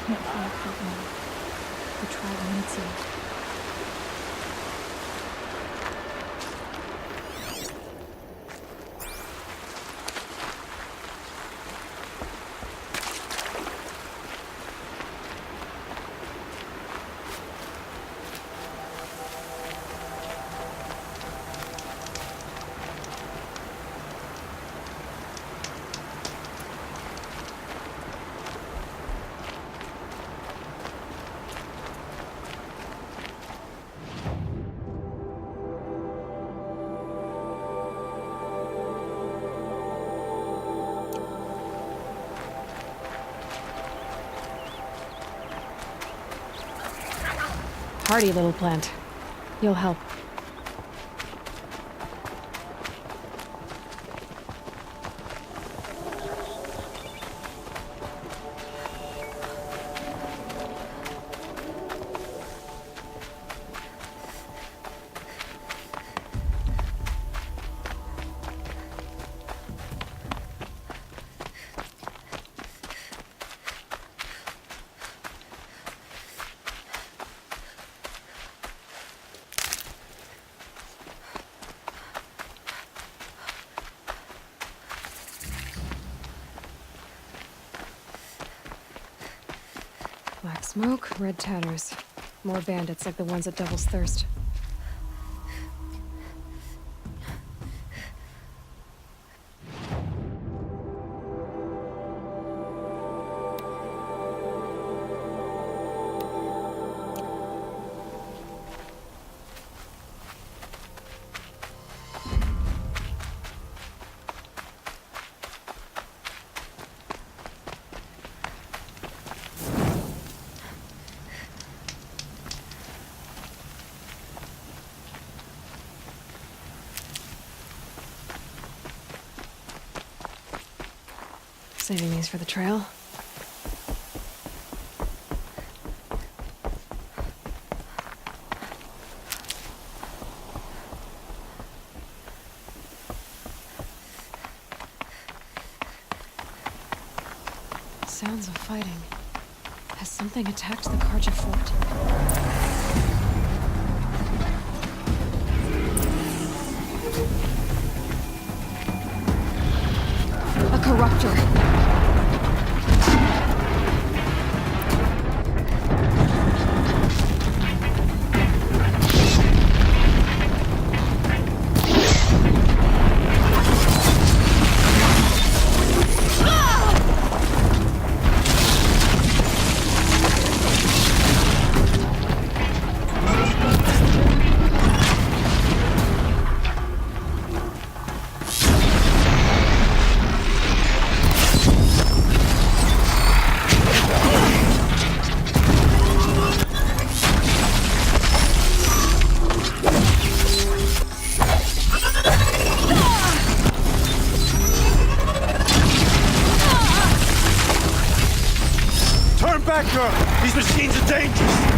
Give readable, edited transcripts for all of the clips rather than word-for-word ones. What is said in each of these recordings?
Can't find food. The tribe needs you. Hardy little plant. You'll help. Black smoke, red tatters. More bandits like the ones at Devil's Thirst. Saving these for the trail. Sounds of fighting. Has something attacked the Karja fort? A corruptor. Girl, these machines are dangerous!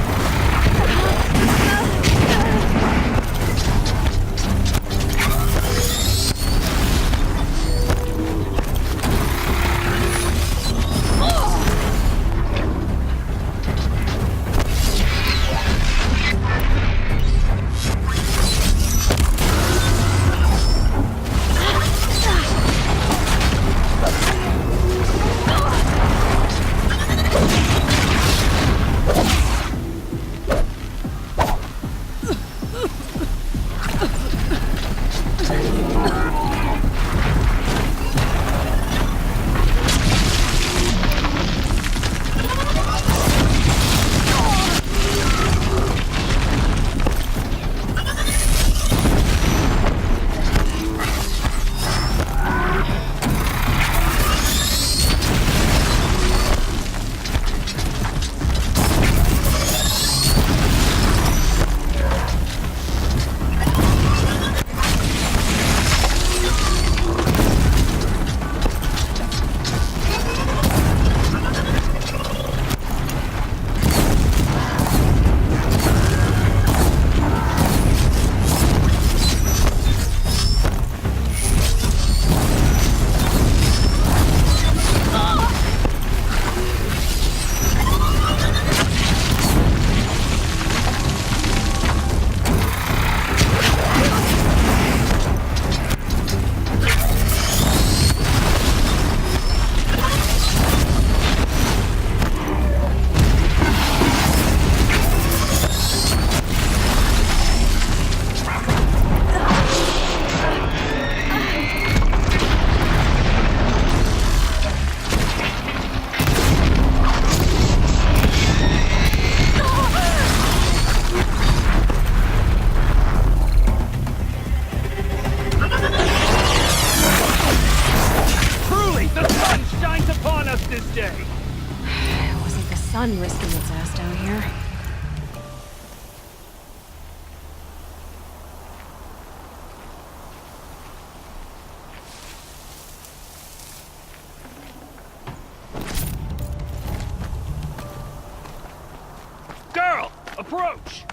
Sun risking its ass down here. Girl, approach!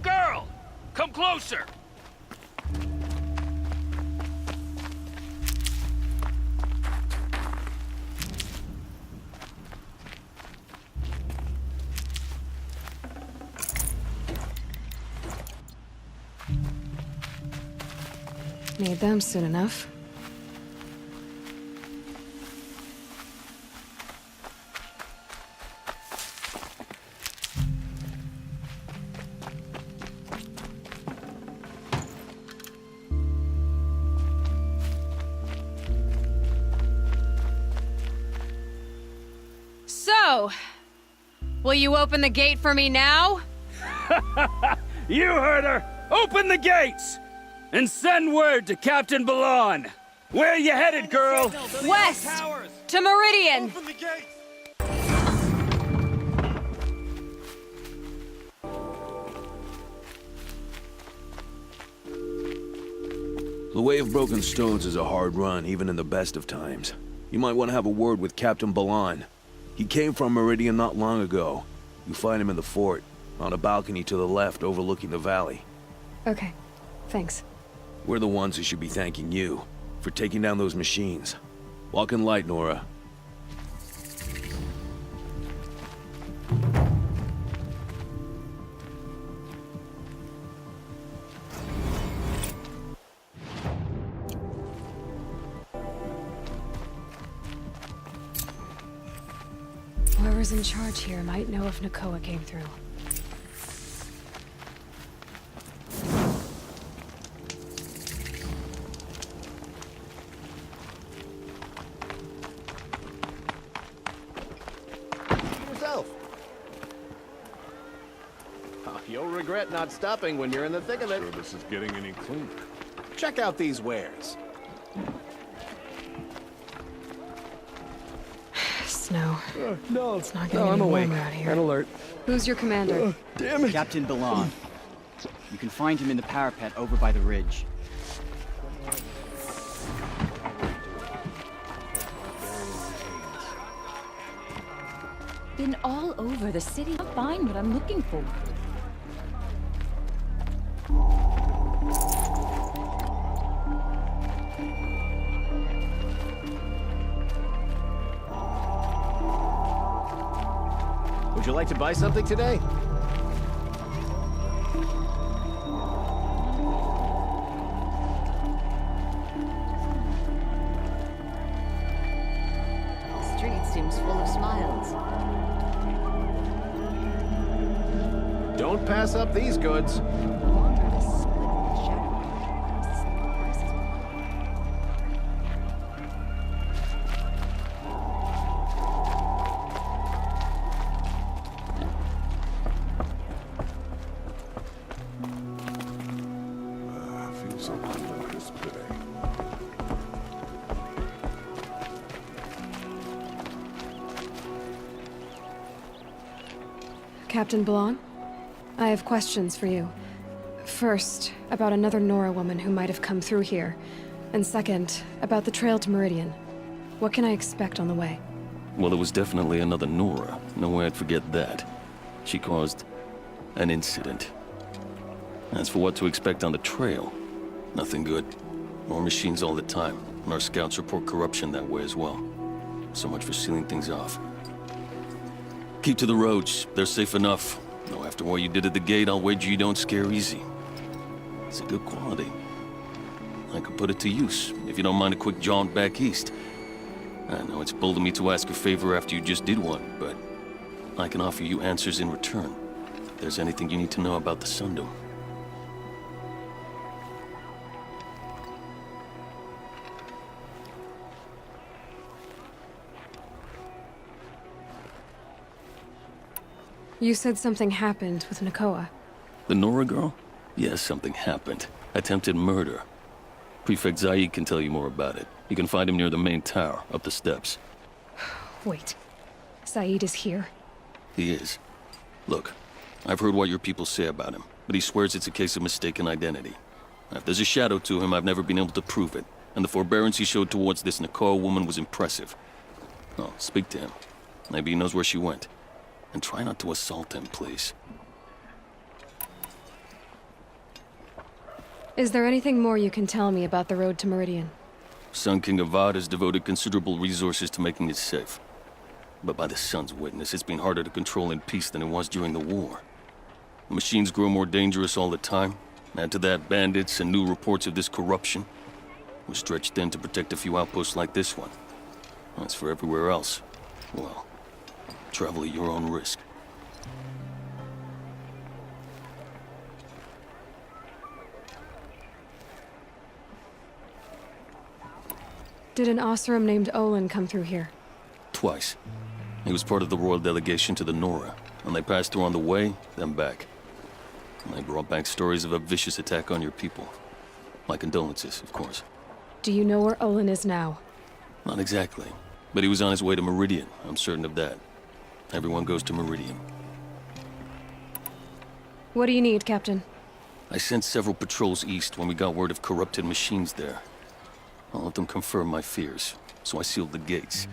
Girl, come closer! Need them soon enough. So, will you open the gate for me now? You heard her! Open the gates! And send word to Captain Balon. Where you headed, girl? West! To Meridian! Open the gates! The Way of Broken Stones is a hard run, even in the best of times. You might want to have a word with Captain Balon. He came from Meridian not long ago. You find him in the fort, on a balcony to the left overlooking the valley. Okay, thanks. We're the ones who should be thanking you for taking down those machines. Walk in light, Nora. Whoever's in charge here might know if Nakoa came through. Yourself. You'll regret not stopping when you're in the thick of it. Sure this is getting any cleaner. Check out these wares. Snow. No, It's not getting any warmer out here. And alert. Who's your commander? Damn it! Captain Balan. You can find him in the parapet over by the ridge. Been all over the city. I'll find what I'm looking for. Would you like to buy something today? The street seems full of smiles. Don't pass up these goods. I feel something like this today. Captain Blon? I have questions for you. First, about another Nora woman who might have come through here. And second, about the trail to Meridian. What can I expect on the way? Well, it was definitely another Nora. No way I'd forget that. She caused an incident. As for what to expect on the trail, nothing good. More machines all the time, and our scouts report corruption that way as well. So much for sealing things off. Keep to the roads. They're safe enough. Though after what you did at the gate, I'll wager you don't scare easy. It's a good quality. I could put it to use, if you don't mind a quick jaunt back east. I know it's bold of me to ask a favor after you just did one, but I can offer you answers in return. If there's anything you need to know about the Sundom. You said something happened with Nakoa. The Nora girl? Yes, something happened. Attempted murder. Prefect Zaid can tell you more about it. You can find him near the main tower, up the steps. Wait. Saeed is here. He is. Look, I've heard what your people say about him, but he swears it's a case of mistaken identity. Now, if there's a shadow to him, I've never been able to prove it, and the forbearance he showed towards this Nakoa woman was impressive. Oh, speak to him. Maybe he knows where she went. And try not to assault him, please. Is there anything more you can tell me about the road to Meridian? Sun King Avad has devoted considerable resources to making it safe. But by the Sun's witness, it's been harder to control in peace than it was during the war. The machines grow more dangerous all the time. Add to that bandits and new reports of this corruption. We're stretched thin to protect a few outposts like this one. As for everywhere else, well, travel at your own risk. Did an Oseram named Olin come through here? Twice. He was part of the royal delegation to the Nora, and they passed through on the way, then back. And they brought back stories of a vicious attack on your people. My condolences, of course. Do you know where Olin is now? Not exactly, but he was on his way to Meridian, I'm certain of that. Everyone goes to Meridian. What do you need, Captain? I sent several patrols east when we got word of corrupted machines there. All of them confirmed my fears, so I sealed the gates.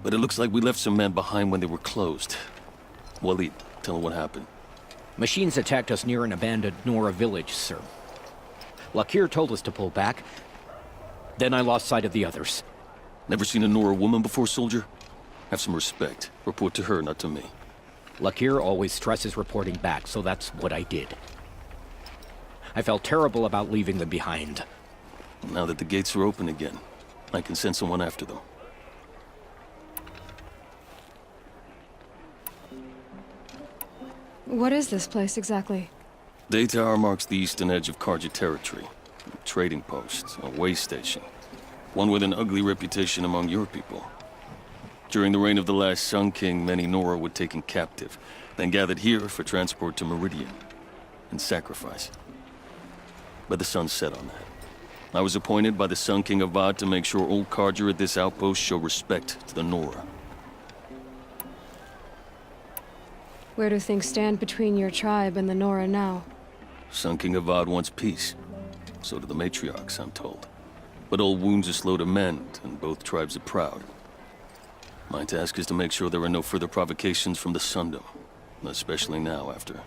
But it looks like we left some men behind when they were closed. Waleed, tell her what happened. Machines attacked us near an abandoned Nora village, sir. Lakir told us to pull back. Then I lost sight of the others. Never seen a Nora woman before, soldier? Have some respect. Report to her, not to me. Lakir always stresses reporting back, so that's what I did. I felt terrible about leaving them behind. Now that the gates are open again, I can send someone after them. What is this place exactly? Day Tower marks the eastern edge of Karja territory. A trading post, a way station. One with an ugly reputation among your people. During the reign of the last Sun King, many Nora were taken captive, then gathered here for transport to Meridian, and sacrifice. But the sun set on that. I was appointed by the Sun King Avad to make sure old Karja at this outpost show respect to the Nora. Where do things stand between your tribe and the Nora now? Sun King Avad wants peace. So do the matriarchs, I'm told. But old wounds are slow to mend, and both tribes are proud. My task is to make sure there are no further provocations from the Sundom. Especially now after...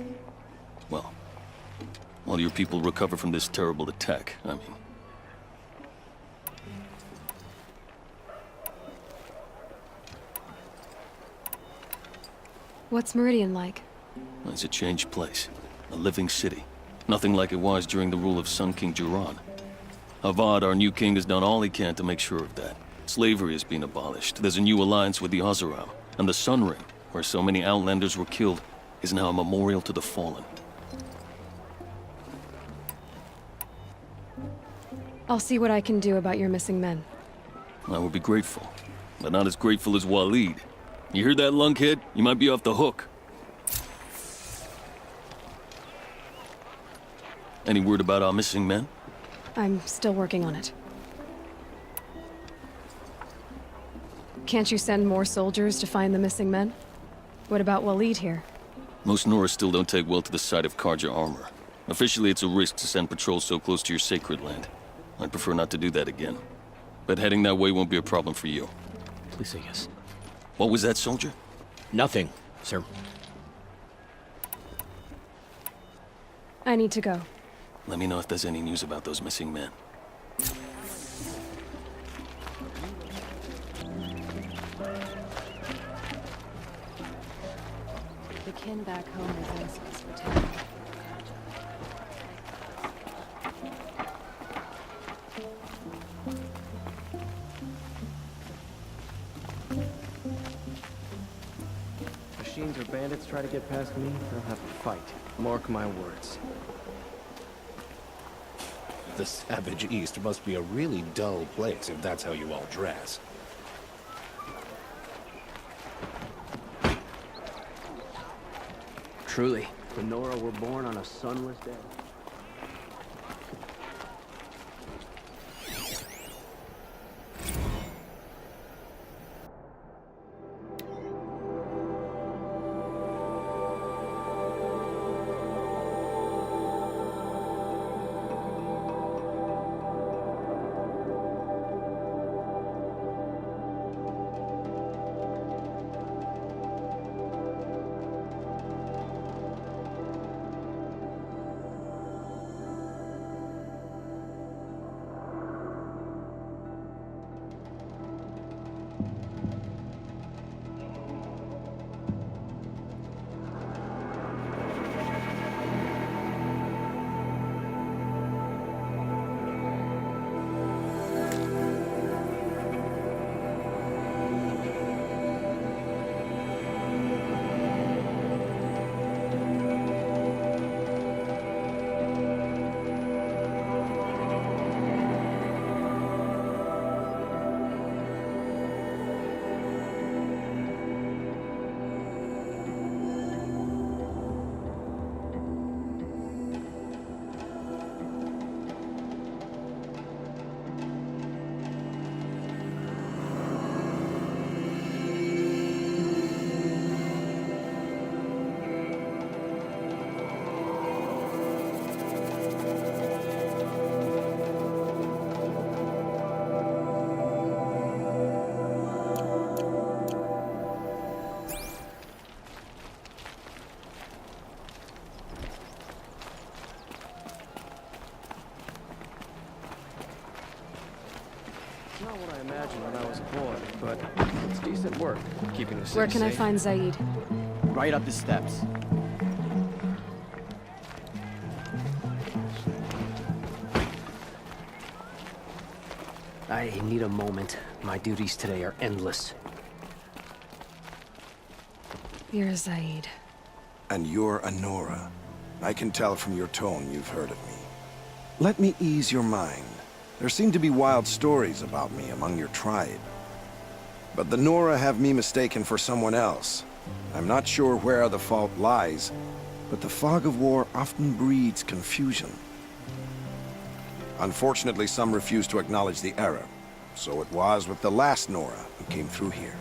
well, while your people recover from this terrible attack, I mean. What's Meridian like? It's a changed place. A living city. Nothing like it was during the rule of Sun King Jiran. Avad, our new king, has done all he can to make sure of that. Slavery has been abolished. There's a new alliance with the Oseram. And the Sun Ring, where so many Outlanders were killed, is now a memorial to the fallen. I'll see what I can do about your missing men. I would be grateful. But not as grateful as Waleed. You hear that, lunkhead? You might be off the hook. Any word about our missing men? I'm still working on it. Can't you send more soldiers to find the missing men? What about Waleed here? Most Nora still don't take well to the sight of Karja armor. Officially, it's a risk to send patrols so close to your sacred land. I'd prefer not to do that again. But heading that way won't be a problem for you. Please say yes. What was that, soldier? Nothing, sir. I need to go. Let me know if there's any news about those missing men. The kin back home is innocence for town. Machines or bandits try to get past me, they'll have a fight. Mark my words. The Savage East must be a really dull place if that's how you all dress. Truly, the Nora were born on a sunless day. Not what I imagined when I was a boy, but it's decent work, keeping the city Where can I safe. find Zaid? Right up the steps. I need a moment. My duties today are endless. You're Zaid. And you're a Nora. I can tell from your tone you've heard of me. Let me ease your mind. There seem to be wild stories about me among your tribe. But the Nora have me mistaken for someone else. I'm not sure where the fault lies, but the fog of war often breeds confusion. Unfortunately, some refuse to acknowledge the error. So it was with the last Nora who came through here.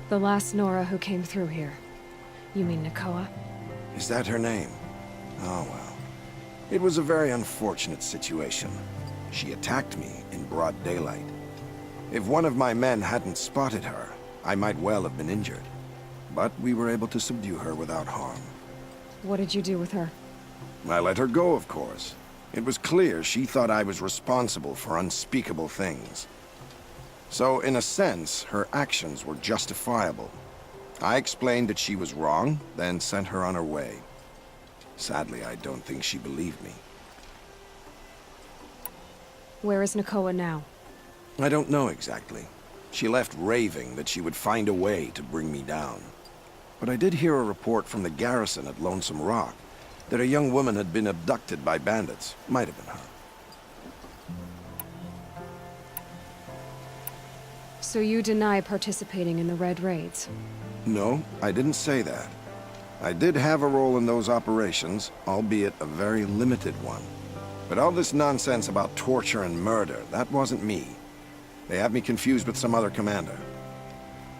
The last Nora who came through here. You mean Nakoa? Is that her name? Oh well. It was a very unfortunate situation. She attacked me in broad daylight. If one of my men hadn't spotted her, I might well have been injured. But we were able to subdue her without harm. What did you do with her? I let her go, of course. It was clear she thought I was responsible for unspeakable things. So, in a sense, her actions were justifiable. I explained that she was wrong, then sent her on her way. Sadly, I don't think she believed me. Where is Nakoa now? I don't know exactly. She left raving that she would find a way to bring me down. But I did hear a report from the garrison at Lonesome Rock that a young woman had been abducted by bandits. Might have been her. So you deny participating in the Red Raids? No, I didn't say that. I did have a role in those operations, albeit a very limited one. But all this nonsense about torture and murder, that wasn't me. They have me confused with some other commander.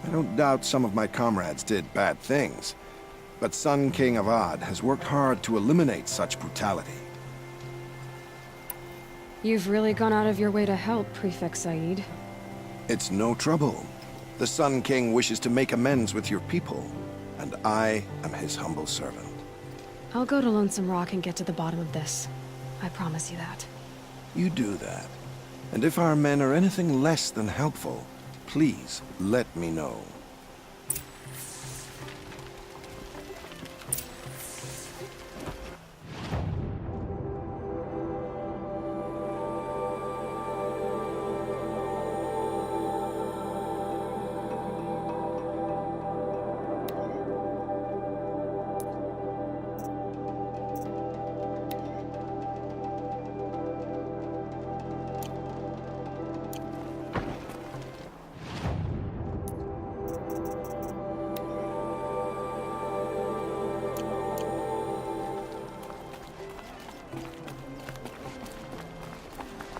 I don't doubt some of my comrades did bad things, but Sun King Avad has worked hard to eliminate such brutality. You've really gone out of your way to help, Prefect Said. It's no trouble. The Sun King wishes to make amends with your people, and I am his humble servant. I'll go to Lonesome Rock and get to the bottom of this. I promise you that. You do that. And if our men are anything less than helpful, please let me know.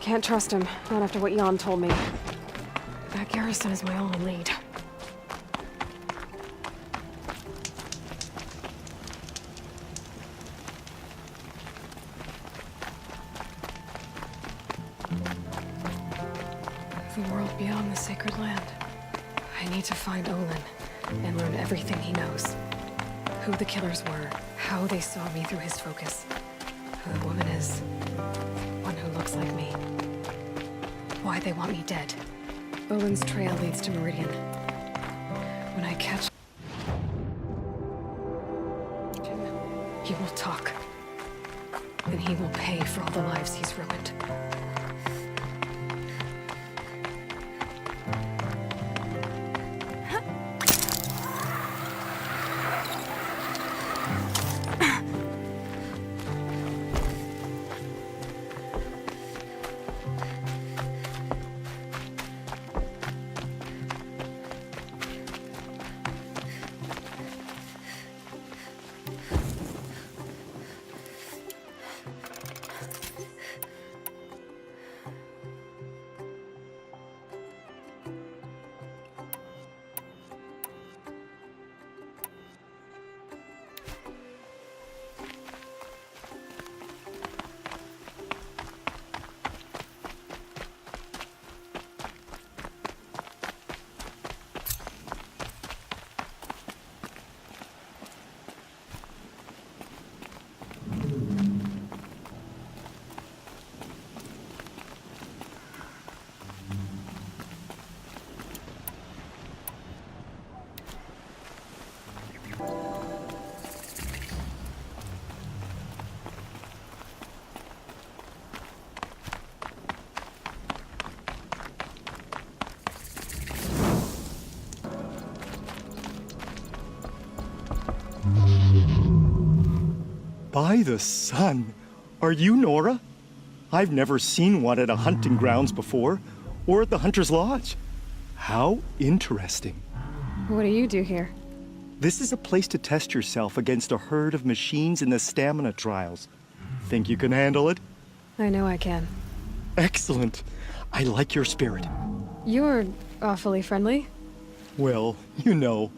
Can't trust him, not after what Jan told me. That garrison is my only lead. The world beyond the sacred land. I need to find Olin and learn everything he knows. Who the killers were, how they saw me through his focus, who the woman is, one who looks like me. Why they want me dead. Olin's trail leads to Meridian. When I catch him, he will talk. And he will pay for all the lives he's ruined. By the sun! Are you Nora? I've never seen one at a hunting grounds before, or at the Hunter's Lodge. How interesting. What do you do here? This is a place to test yourself against a herd of machines in the stamina trials. Think you can handle it? I know I can. Excellent. I like your spirit. You're awfully friendly. Well, you know,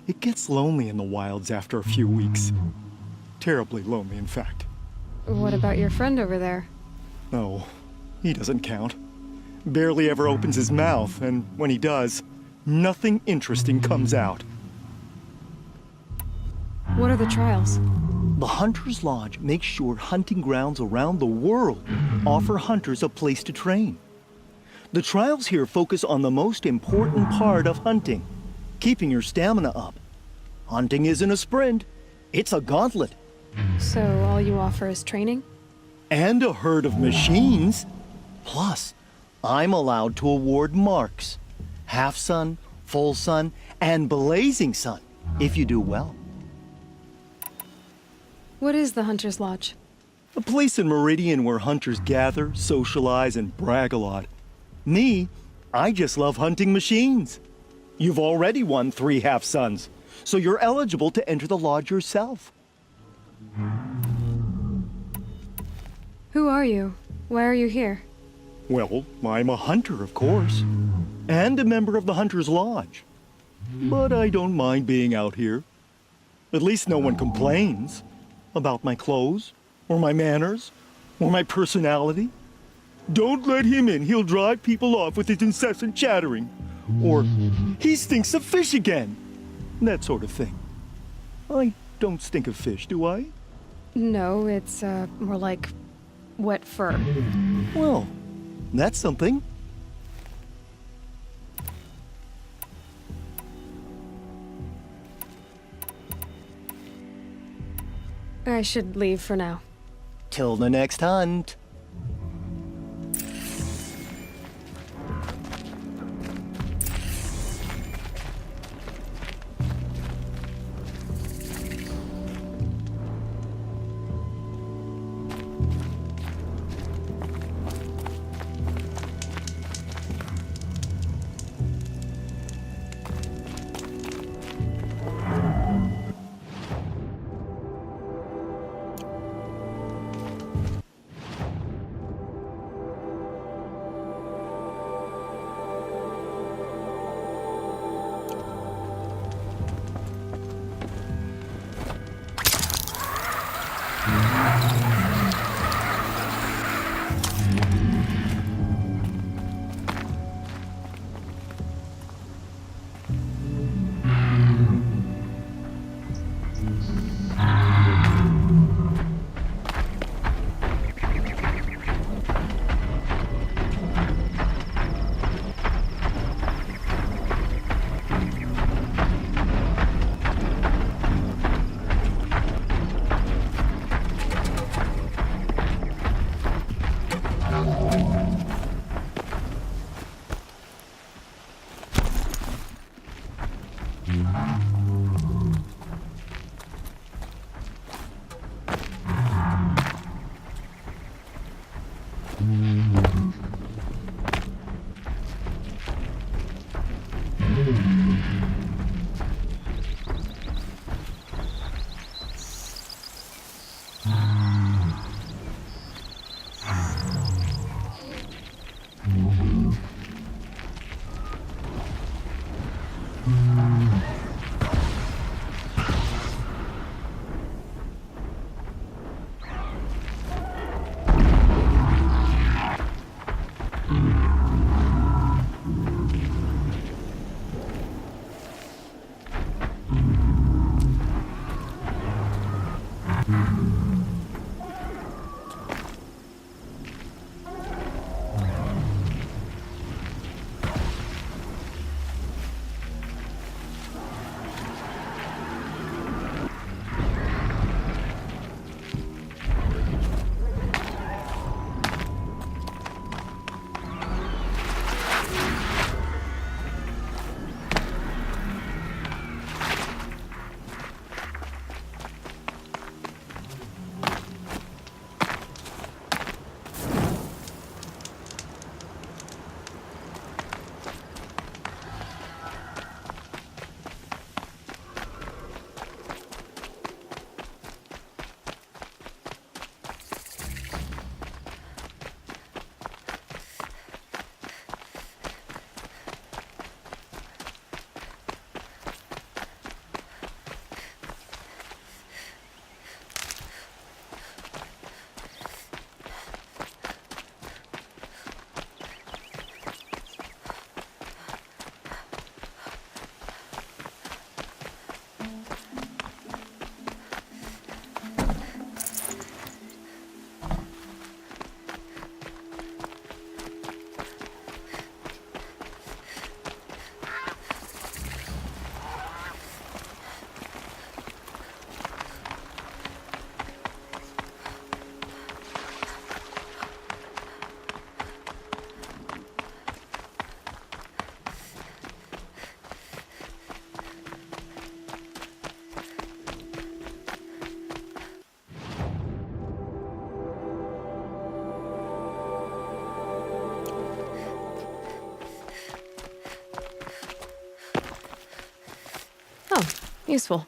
it gets lonely in the wilds after a few weeks. Terribly lonely, in fact. What about your friend over there? Oh, he doesn't count. Barely ever opens his mouth, and when he does, nothing interesting comes out. What are the trials? The Hunter's Lodge makes sure hunting grounds around the world offer hunters a place to train. The trials here focus on the most important part of hunting, keeping your stamina up. Hunting isn't a sprint, it's a gauntlet. So all you offer is training? And a herd of machines. Plus, I'm allowed to award marks. Half sun, full sun, and blazing sun, if you do well. What is the Hunter's Lodge? A place in Meridian where hunters gather, socialize, and brag a lot. Me, I just love hunting machines. You've already won 3 half suns, so you're eligible to enter the lodge yourself. Who are you? Why are you here? Well, I'm a hunter, of course, and a member of the Hunter's Lodge. But I don't mind being out here. At least no one complains about my clothes, or my manners, or my personality. Don't let him in, he'll drive people off with his incessant chattering. Or, he stinks of fish again. That sort of thing. I don't stink of fish, do I? No, it's, more like wet fur. Well, that's something. I should leave for now. Till the next hunt. Useful.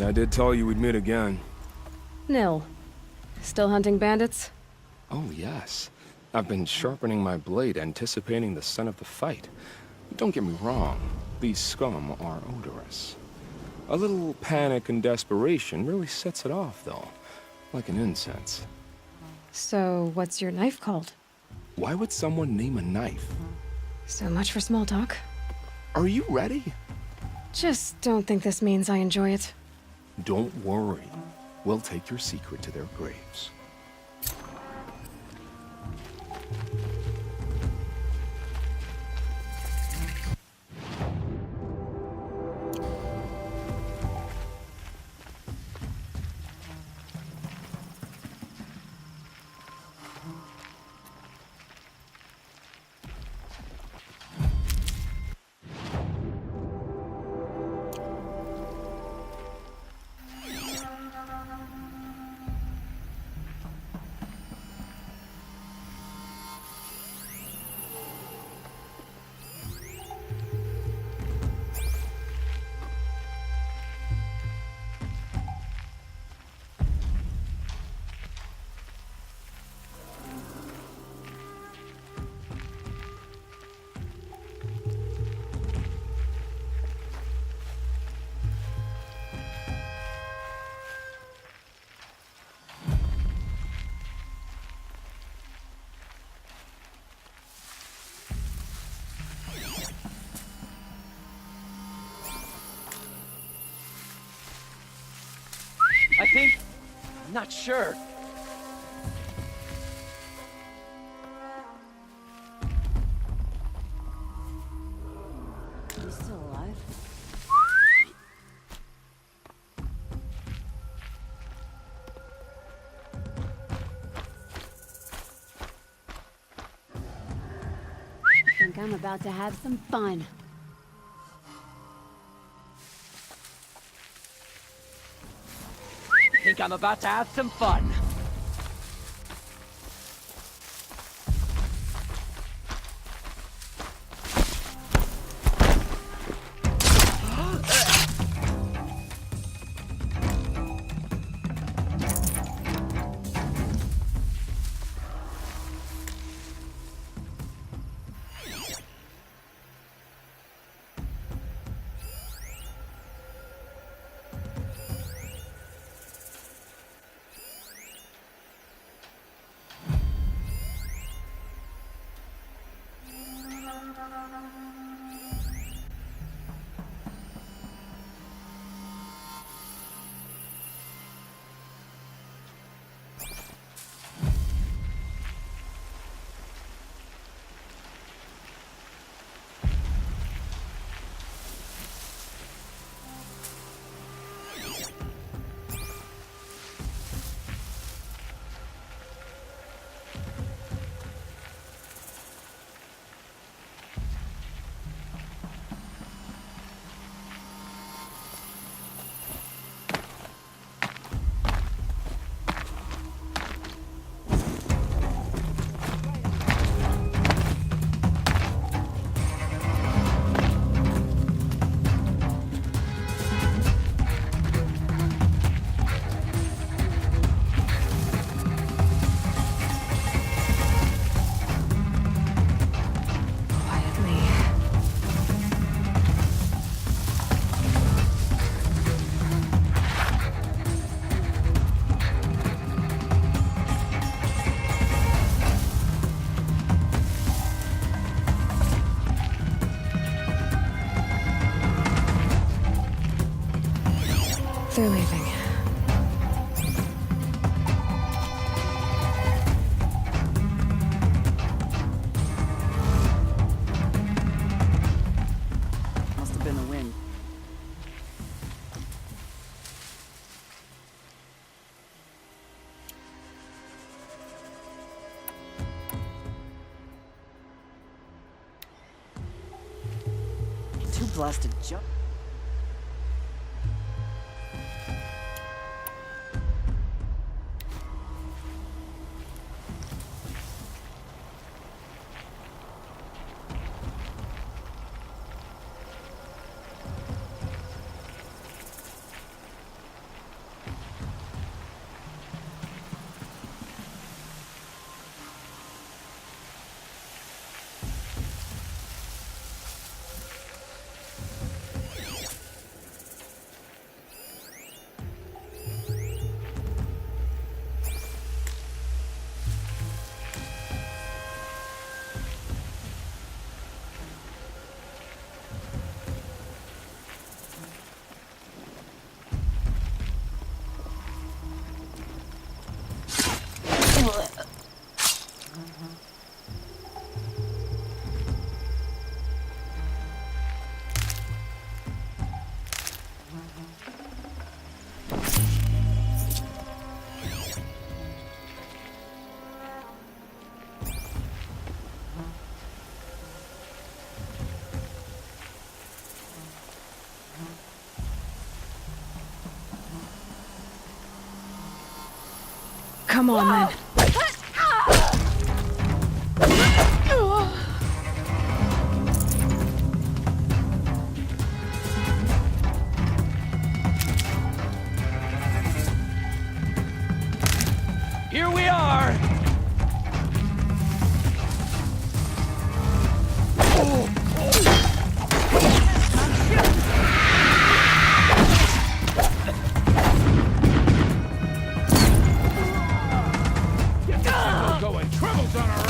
I did tell you we'd meet again. Nil. Still hunting bandits? Oh, yes. I've been sharpening my blade, anticipating the scent of the fight. Don't get me wrong, these scum are odorous. A little panic and desperation really sets it off, though. Like an incense. So, what's your knife called? Why would someone name a knife? So much for small talk. Are you ready? Just don't think this means I enjoy it. Don't worry. We'll take your secret to their graves. I think... I'm not sure. Are you still alive? Think I'm about to have some fun. Think I'm about to have some fun. blasted jump. Come on, then. Here we are! Going tribbles on our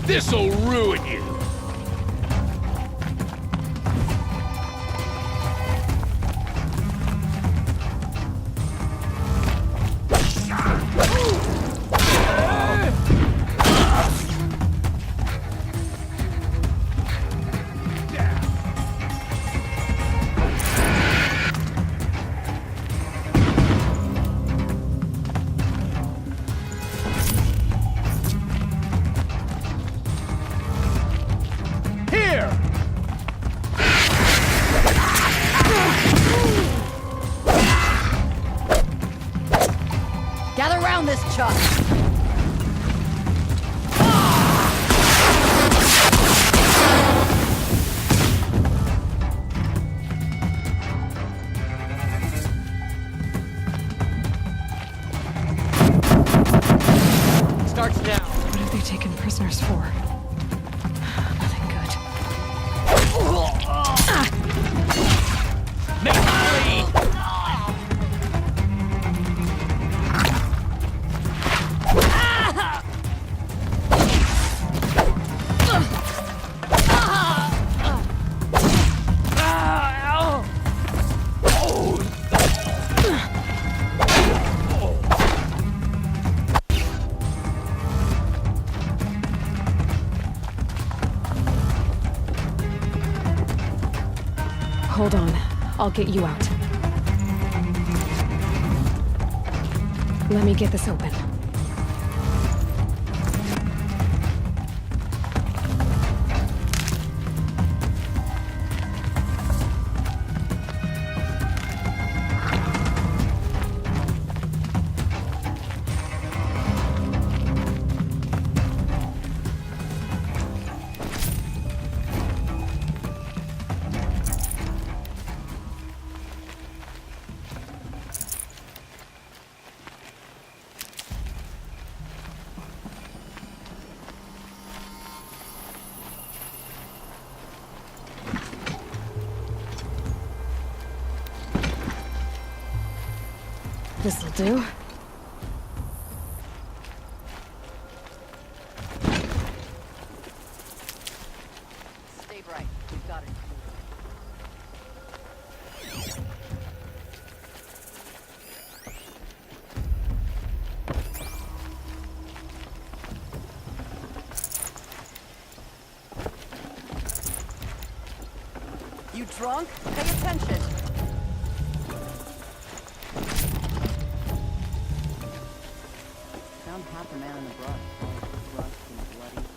This'll ruin you! Gather around this chuck. Starts now. What have they taken prisoners for? Nothing good. Make me bleed! Hold on. I'll get you out. Let me get this open. This'll do. Stay bright. We've got it. You drunk? Pay attention. Found half a man in the brush. Crushed and bloody.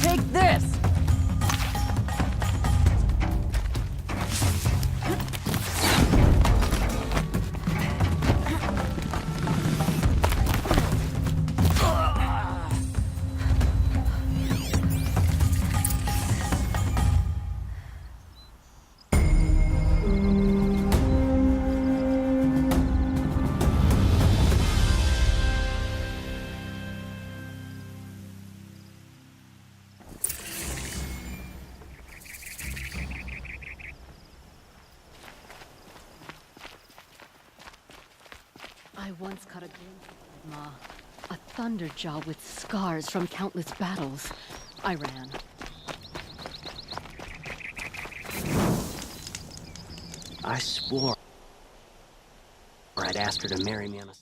Take this! I once caught a glimpse of Ma. A thunderjaw with scars from countless battles. I ran. I swore I'd asked her to marry me on a...